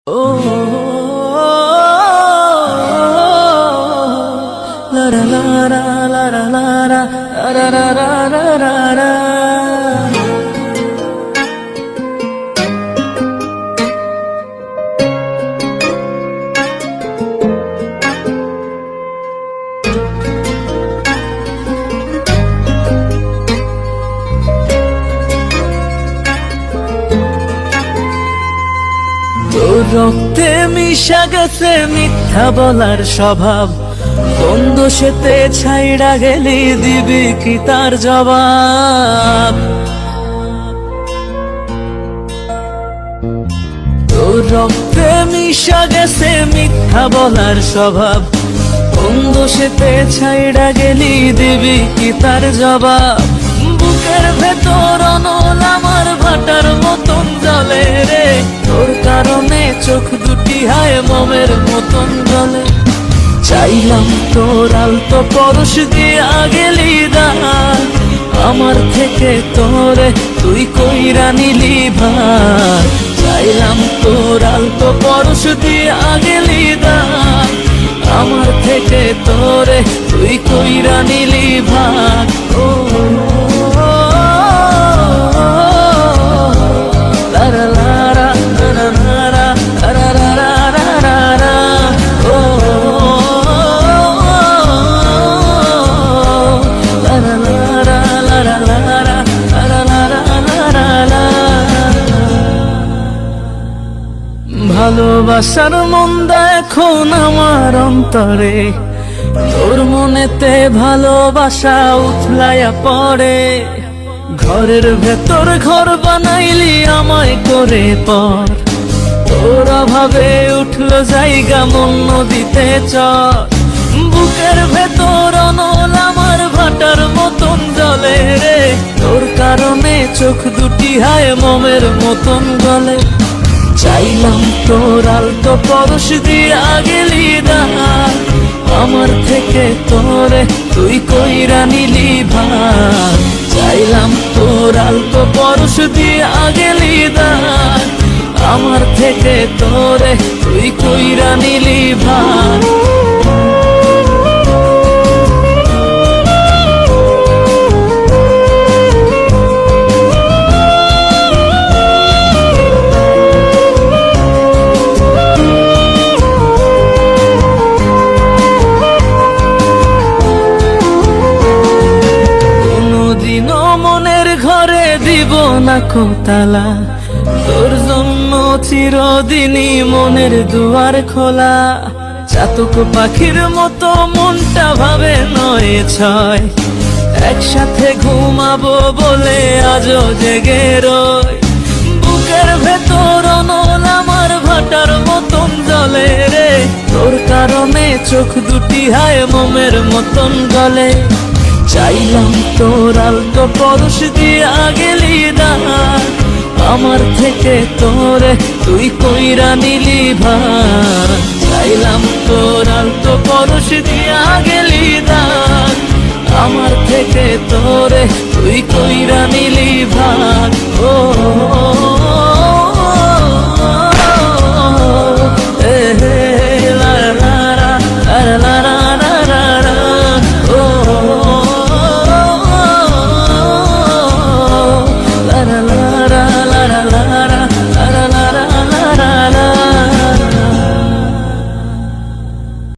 Oh, la la la la la la la la la la la la. তোর রক্তে মিশা গেছে মিথ্যা বলার স্বভাব, কোন দোষেতে ছাইড়া গেলি দিবি কি তার জবাব? তোর রক্তে মিশা গেছে মিথ্যা বলার স্বভাব, কোন দোষেতে ছাইড়া গেলি দিবি কি তার জবাব? বুকের ভেতর অনল আমার ভাটার মতন জ্বলে রে, তোর কারণে চোখ দুটি হায় মোমের মতন জ্বলে। চাইলাম তোর আলতো পরশ দিয়া গেলি দান, আমার থেকে তোরে তুই কইরা নিলি ভার। চাইলাম তোর আলতো পরশ দিয়া গেলি দান, আমার থেকে তোরে তুই কইরা নিলি ভার। ও ভালোবাসার মন্দা এখন আমার অন্তরে, তোর মনেতে ভালোবাসা উথলাইয়া পড়ে। ঘরের ভেতর ঘর বানাইলি আমায় করে পর, তোর অভাবে উঠলো জায়গা মন নদীতে চর। বুকের ভেতর অনল আমার ভাটার মতন জ্বলে রে, তোর কারণে চোখ দুটি হায় মোমের মতন গলে। চাইলাম তোর আলতো পরশ দিয়া গেলি দান, আমার থেকে তোরে তুই কইরা নিলি ভার। চাইলাম তোর আলতো পরশ দিয়া গেলি দান, আমার থেকে তোরে তুই কইরা নিলি ভার। মনের ঘরে দিব না কোতালা, তোর জন্য চিরদিনই মনের দুয়ার খোলা। চাতক পাখির মতো মনটা ভাবে নয় ছয়, একসাথে ঘুমাবো বলে আজও জেগে রই। বুকের ভেতর অনল আমার ভাটার মতন জ্বলে রে, তোর কারণে চোখ দুটি হায় মোমের মতন গলে। চাইলাম তোর আলতো পরশ দিয়া গেলি দান, আমার থেকে তোরে তুই কইরা নিলি ভার। চাইলাম তোর আলতো পরশ দিয়া গেলি দান, আমার থেকে তোরে তুই কইরা নিলি ভার। ও